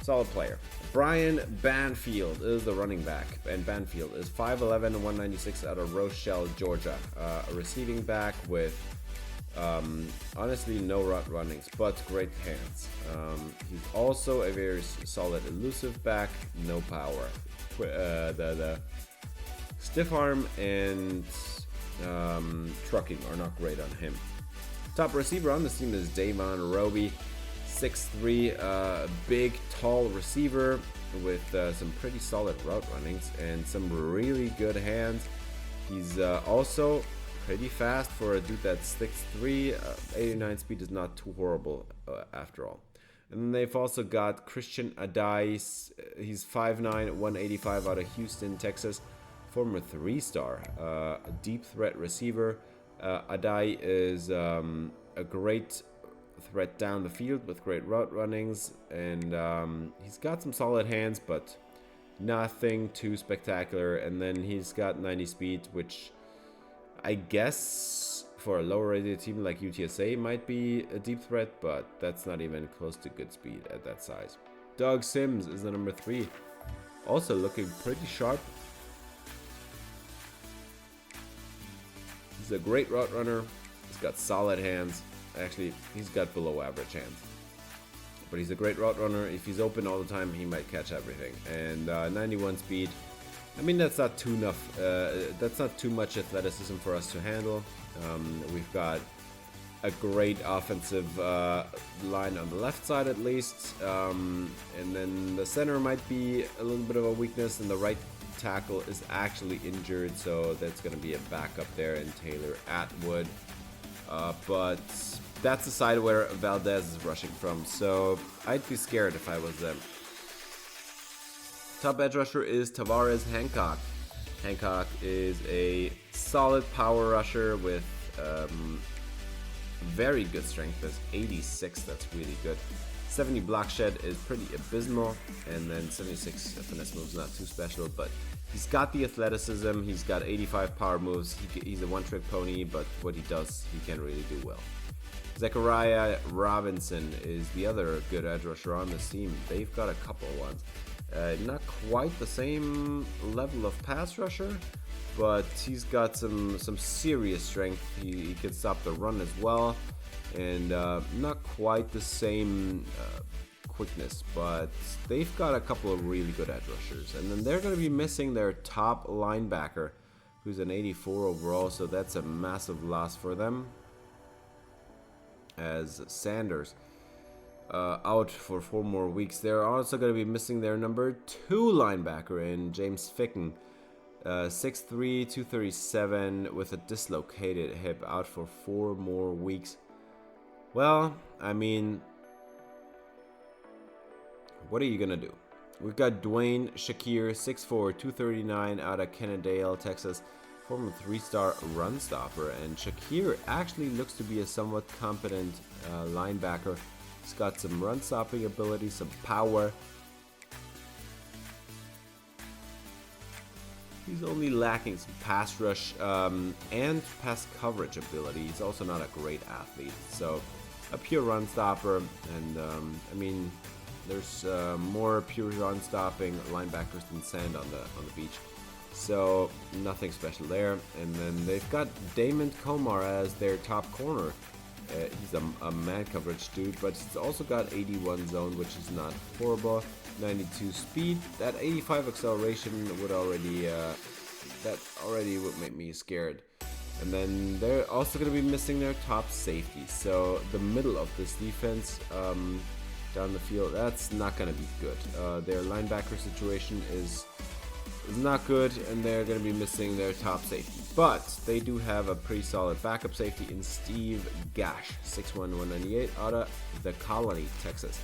solid player. Brian Banfield is the running back, and Banfield is 5'11", 196 out of Rochelle, Georgia. A receiving back with honestly no route runnings, but great hands. He's also a very solid elusive back, no power. The stiff arm and trucking are not great on him. Top receiver on this team is Davon Roby, 6'3", big, tall receiver with some pretty solid route runnings and some really good hands. He's also pretty fast for a dude that's 6'3". 89 speed is not too horrible after all. And then they've also got Christian Adais. He's 5'9", 185 out of Houston, Texas. Former 3-star, a deep threat receiver. Adai is a great threat down the field with great route runnings, and he's got some solid hands, but nothing too spectacular. And then he's got 90 speed, which I guess for a lower rated team like UTSA might be a deep threat, but that's not even close to good speed at that size. Doug Sims is the number 3, also looking pretty sharp. He's a great route runner. He's got solid hands. Actually, he's got below average hands, but he's a great route runner. If he's open all the time, he might catch everything. And 91 speed, I mean, that's not too much athleticism for us to handle. We've got a great offensive line on the left side at least, and then the center might be a little bit of a weakness, and the right tackle is actually injured, so that's going to be a backup there in Taylor Atwood. But that's the side where Valdez is rushing from, so I'd be scared if I was them. Top edge rusher is Tavares Hancock. Hancock is a solid power rusher with very good strength. That's 86, that's really good. 70 block shed is pretty abysmal, and then 76 finesse moves, not too special, but he's got the athleticism. He's got 85 power moves. He's a one-trick pony, but what he does, he can really do well. Zachariah Robinson is the other good edge rusher on this team. They've got a couple of ones. Not quite the same level of pass rusher, but he's got some serious strength. He can stop the run as well, and not quite the same quickness, but they've got a couple of really good edge rushers. And then they're going to be missing their top linebacker, who's an 84 overall, so that's a massive loss for them, as Sanders out for 4 more weeks. They're also going to be missing their number 2 linebacker in James Ficken, 6'3", 237 with a dislocated hip, out for 4 more weeks. Well, I mean, what are you going to do? We've got Dwayne Shakir, 6'4", 239 out of Kennedale, Texas, former 3-star run stopper, and Shakir actually looks to be a somewhat competent linebacker. He's got some run stopping ability, some power. He's only lacking some pass rush and pass coverage ability. He's also not a great athlete, so a pure run stopper. And I mean, there's more pure run stopping linebackers than sand on the beach, so nothing special there. And then they've got Damon Komar as their top corner. He's a man coverage dude, but he's also got 81 zone, which is not horrible. 92 speed. That 85 acceleration would already would make me scared. And then they're also going to be missing their top safety. So the middle of this defense down the field, that's not going to be good. Their linebacker situation is not good, and they're going to be missing their top safety. But they do have a pretty solid backup safety in Steve Gash, 6'1", 198 out of the Colony, Texas.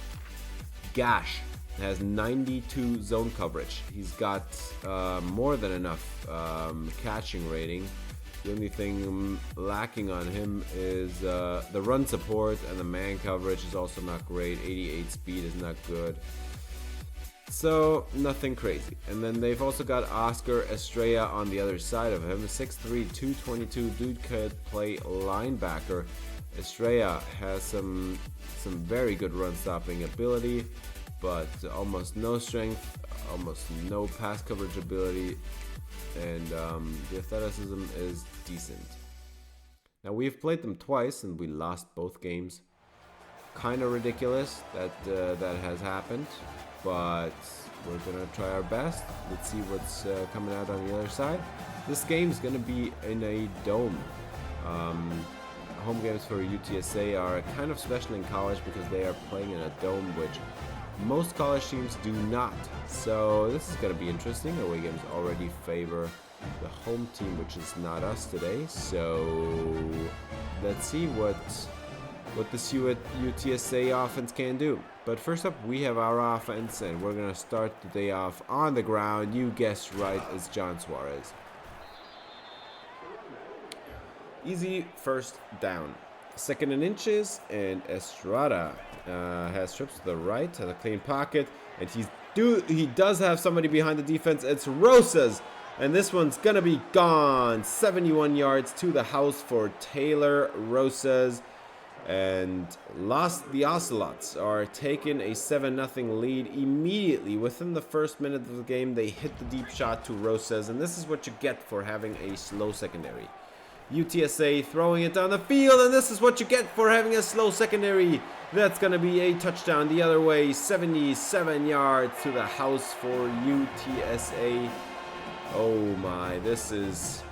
Gash has 92 zone coverage. He's got more than enough catching rating. The only thing lacking on him is the run support, and the man coverage is also not great. 88 speed is not good. So nothing crazy. And then they've also got Oscar Estrella on the other side of him. 6'3", 222 dude could play linebacker. Estrella has some very good run stopping ability, but almost no strength, almost no pass coverage ability, and the athleticism is decent. Now we've played them twice and we lost both games. Kind of ridiculous that that has happened, but we're gonna try our best. Let's see what's coming out on the other side. This game's gonna be in a dome. Home games for UTSA are kind of special in college because they are playing in a dome, which most college teams do not. So this is going to be interesting. Away games already favor the home team, which is not us today. So let's see what this UTSA offense can do. But first up, we have our offense, and we're going to start the day off on the ground. You guessed right, it's John Suarez. Easy first down. 2nd and inches, and Estrada has trips to the right, has a clean pocket, and he does have somebody behind the defense. It's Rosas, and this one's gonna be gone. 71 yards to the house for Taylor Rosas, and the Ocelots are taking a 7-0 lead immediately. Within the first minute of the game, they hit the deep shot to Rosas, and this is what you get for having a slow secondary. UTSA throwing it down the field, and this is what you get for having a slow secondary. That's going to be a touchdown the other way. 77 yards to the house for UTSA. Oh my, this is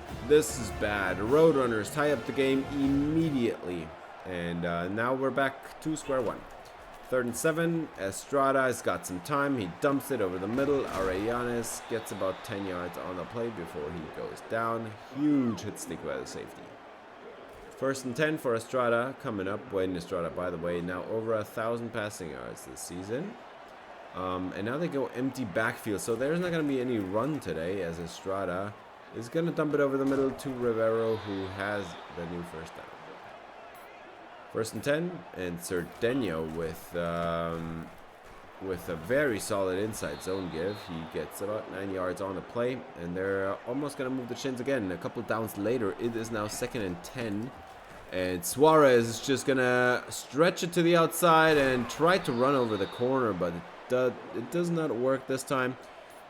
bad. Roadrunners tie up the game immediately. And now we're back to square one. 3rd and 7. Estrada has got some time. He dumps it over the middle. Arellanes gets about 10 yards on the play before he goes down. Huge hit stick by the safety. 1st and 10 for Estrada coming up. Wayne Estrada, by the way, now over 1,000 passing yards this season. And now they go empty backfield. So there's not going to be any run today, as Estrada is going to dump it over the middle to Rivero, who has the new first down. 1st and 10, and Cerdeño with a very solid inside zone give. He gets about 9 yards on the play, and they're almost going to move the chains again. A couple downs later, it is now 2nd and 10, and Suarez is just going to stretch it to the outside and try to run over the corner, but it does not work this time.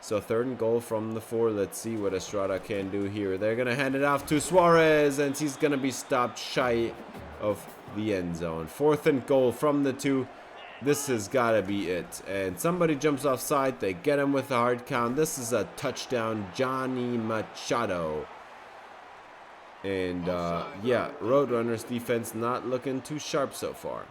So 3rd and goal from the 4. Let's see what Estrada can do here. They're going to hand it off to Suarez, and he's going to be stopped shy of the end zone. 4th and goal from the 2. This has got to be it. And somebody jumps offside. They get him with a hard count. This is a touchdown, Johnny Machado. And yeah, Roadrunners defense not looking too sharp so far.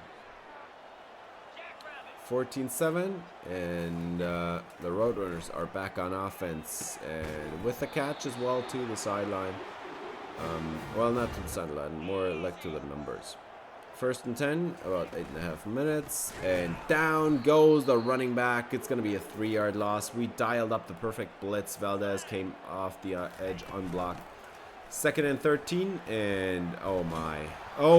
14-7, and the Roadrunners are back on offense, and with a catch as well to the sideline. Well, not to the sideline, more like to the numbers. 1st and 10, about 8.5 minutes, and down goes the running back. It's going to be a 3-yard loss. We dialed up the perfect blitz. Valdez came off the edge unblocked. 2nd and 13, and oh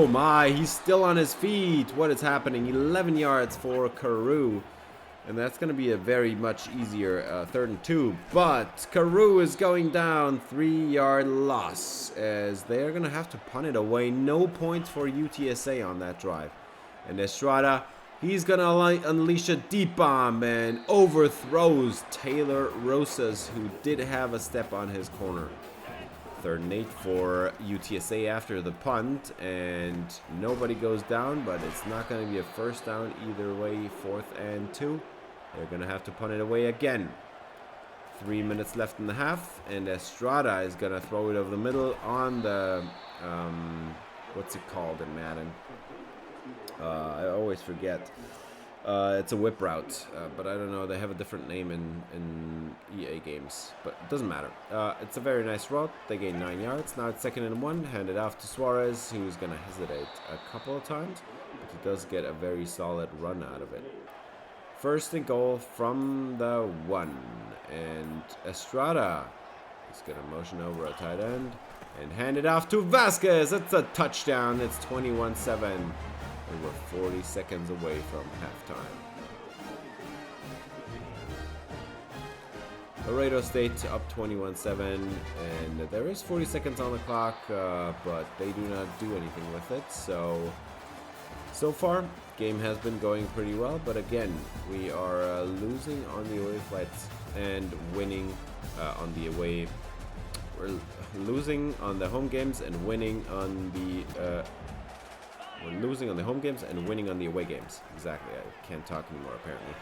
my, he's still on his feet. What is happening? 11 yards for Carew. And that's going to be a very much easier 3rd and 2. But Carew is going down. 3-yard loss, as they're going to have to punt it away. No points for UTSA on that drive. And Estrada, he's going to unleash a deep bomb and overthrows Taylor Rosas, who did have a step on his corner. 3rd and 8 for UTSA after the punt, and nobody goes down, but it's not going to be a first down either way. 4th and 2. They're going to have to punt it away again. 3 minutes left in the half, and Estrada is going to throw it over the middle on the, what's it called in Madden? I always forget. It's a whip route, but I don't know. They have a different name in EA games, but it doesn't matter. It's a very nice route. They gain 9 yards. Now it's 2nd and 1. Handed off to Suarez, who's going to hesitate a couple of times, but he does get a very solid run out of it. 1st and goal from the 1, and Estrada is going to motion over a tight end and hand it off to Vasquez. It's a touchdown. It's 21-7. And we're 40 seconds away from halftime. Laredo State up 21-7, and there is 40 seconds on the clock, but they do not do anything with it. So far, game has been going pretty well, but again, we are losing on the away flights and winning on the away. We're losing on the home games and winning on the. We're losing on the home games and winning on the away games. Exactly. I can't talk anymore, apparently.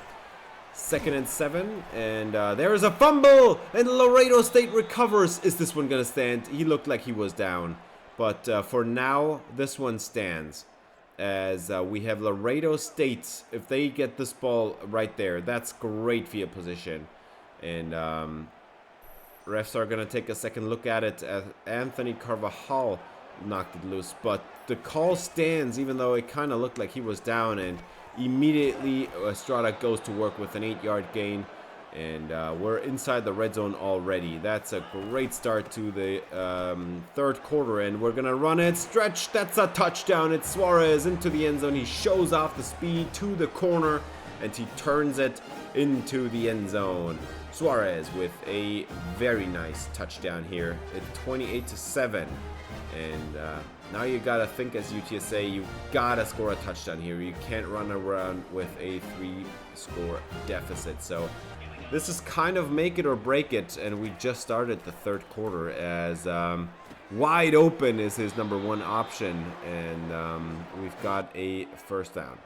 2nd and 7, and there is a fumble, and Laredo State recovers. Is this one gonna stand? He looked like he was down, but for now, this one stands. As we have Laredo State, if they get this ball right there, that's great field position. And refs are gonna take a second look at it as Anthony Carvajal knocked it loose, but the call stands even though it kind of looked like he was down, and immediately Estrada goes to work with an 8-yard gain, and we're inside the red zone already. That's a great start to the third quarter, and we're gonna run it, stretch, that's a touchdown. It's Suarez into the end zone. He shows off the speed to the corner, and he turns it into the end zone. Suarez with a very nice touchdown here. It's 28-7. And now you gotta think as UTSA, you gotta score a touchdown here. You can't run around with a 3-score deficit. So this is kind of make it or break it, and we just started the third quarter as wide open is his number one option, and we've got a first down.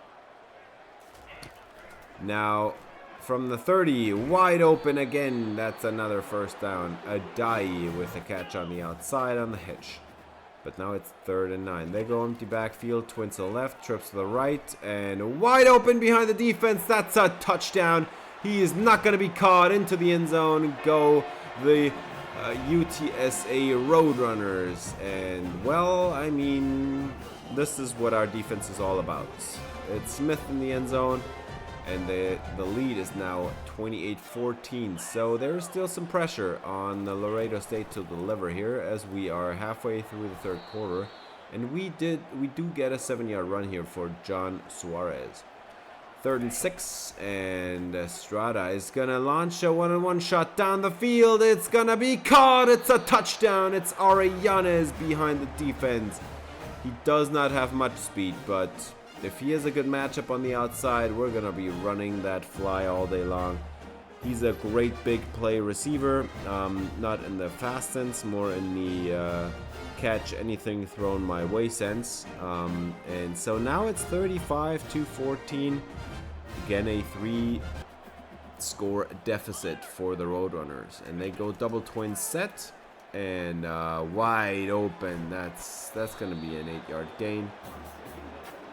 Now from the 30, wide open again. That's another first down. Adai with a catch on the outside on the hitch. But now it's 3rd and 9. They go empty backfield, twins to the left, trips to the right, and wide open behind the defense. That's a touchdown. He is not going to be caught. Into the end zone go the UTSA Roadrunners. And, well, I mean, this is what our defense is all about. It's Smith in the end zone, and the lead is now 28-14. So there's still some pressure on the Laredo State to deliver here as we are halfway through the third quarter, and we do get a 7-yard run here for John Suarez. 3rd and 6, and Estrada is gonna launch a one-on-one shot down the field. It's gonna be caught. It's a touchdown. It's Arellanes behind the defense. He does not have much speed, but if he has a good matchup on the outside, we're going to be running that fly all day long. He's a great big play receiver, not in the fast sense, more in the catch anything thrown my way sense. And so now it's 35-14. Again, a 3-score deficit for the Roadrunners. And they go double twin set and wide open. That's going to be an 8-yard gain.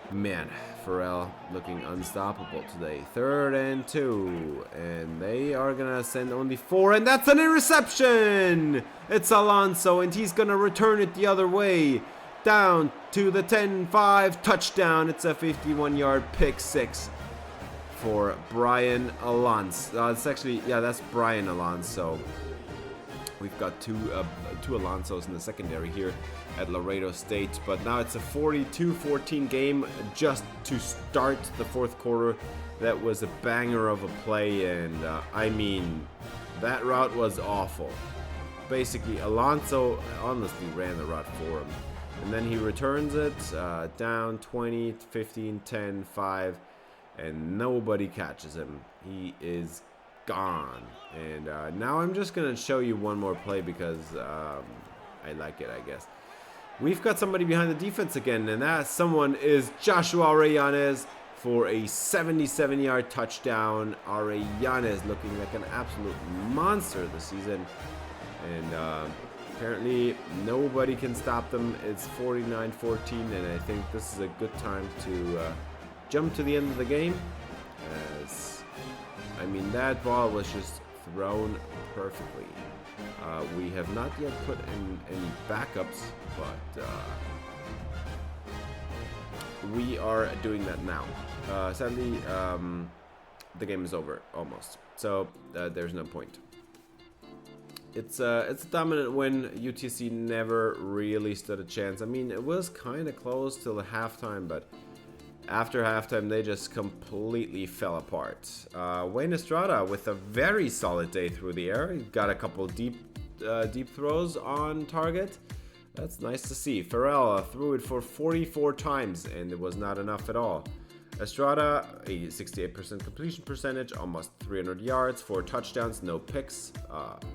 Man, Farrell looking unstoppable today. 3rd and 2, and they are gonna send only 4, and that's an interception. It's Alonso, and he's gonna return it the other way down to the 10-5 touchdown. It's a 51-yard pick 6 for Brian Alonso. It's actually, yeah, that's Brian Alonso. We've got two Alonsos in the secondary here at Laredo State, but now it's a 42-14 game just to start the fourth quarter. That was a banger of a play, and I mean, that route was awful. Basically, Alonso honestly ran the route for him, and then he returns it down 20, 15, 10, 5, and nobody catches him. He is gone. And now I'm just gonna show you one more play because I like it, I guess. We've got somebody behind the defense again, and that someone is Joshua Arellanes for a 77-yard touchdown. Arellanes looking like an absolute monster this season, and apparently nobody can stop them. It's 49-14, and I think this is a good time to jump to the end of the game, as I mean, that ball was just thrown perfectly. We have not yet put in any backups, but we are doing that now. Sadly, the game is over almost, so there's no point. It's a dominant win. UTC never really stood a chance. I mean, it was kind of close till the halftime, but after halftime, they just completely fell apart. Wayne Estrada with a very solid day through the air. He got a couple deep throws on target. That's nice to see. Farrell threw it for 44 times, and it was not enough at all. Estrada, a 68% completion percentage, almost 300 yards, 4 touchdowns, no picks.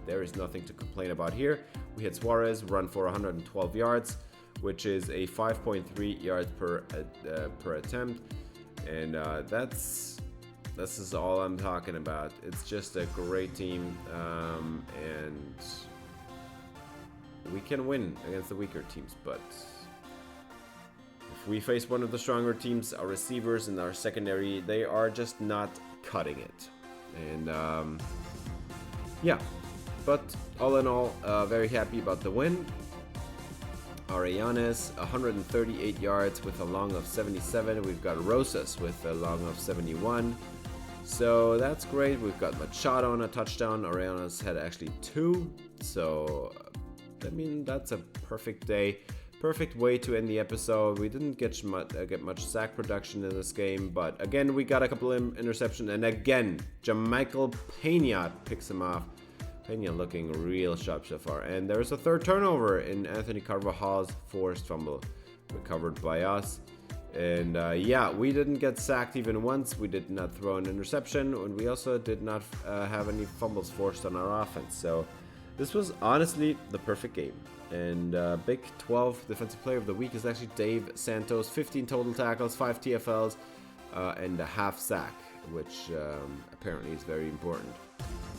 There is nothing to complain about here. We had Suarez run for 112 yards, which is a 5.3 yards per attempt, and this is all I'm talking about. It's just a great team, and we can win against the weaker teams, but if we face one of the stronger teams, our receivers and our secondary, they are just not cutting it. And yeah, but all in all, very happy about the win. Arellanes, 138 yards with a long of 77. We've got Rosas with a long of 71. So that's great. We've got Machado on a touchdown. Arellanes had actually 2. So, I mean, that's a perfect day. Perfect way to end the episode. We didn't get much sack production in this game, but again, we got a couple of interceptions, and again, Jamichael Pena picks him off. Pena looking real sharp so far, and there's a third turnover in Anthony Carvajal's forced fumble, recovered by us. And yeah, we didn't get sacked even once. We did not throw an interception, and we also did not have any fumbles forced on our offense. So this was honestly the perfect game. And Big 12 Defensive Player of the Week is actually Dave Santos. 15 total tackles, 5 TFLs, and a half sack, which apparently is very important.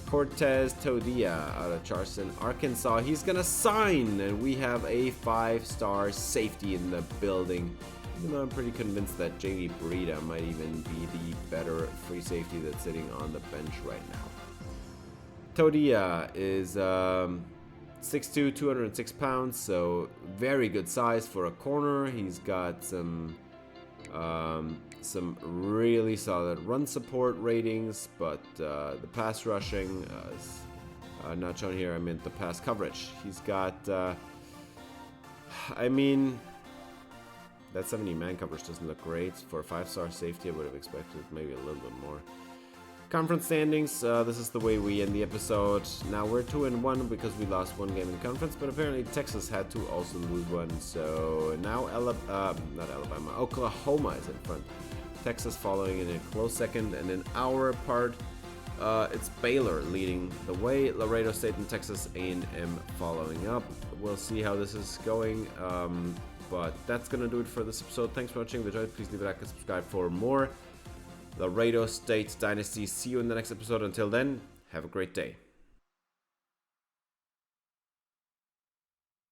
Cortez Todilla out of Charleston, Arkansas. He's going to sign, and we have a 5-star safety in the building. Even though I'm pretty convinced that JD Breida might even be the better free safety that's sitting on the bench right now. Todilla is 6'2", 206 pounds, so very good size for a corner. He's got some really solid run support ratings, but the pass rushing is not shown here. I meant the pass coverage. He's got, I mean, that 70-man coverage doesn't look great. For a 5-star safety, I would have expected maybe a little bit more. Conference standings, this is the way we end the episode. Now we're 2-1 because we lost one game in conference, but apparently Texas had to also lose one. So now Oklahoma is in front. Texas following in a close second, and in our part, it's Baylor leading the way. Laredo State and Texas A&M following up. We'll see how this is going, but that's gonna do it for this episode. Thanks for watching. If you enjoyed, please leave a like and subscribe for more Laredo State Dynasty. See you in the next episode. Until then, have a great day.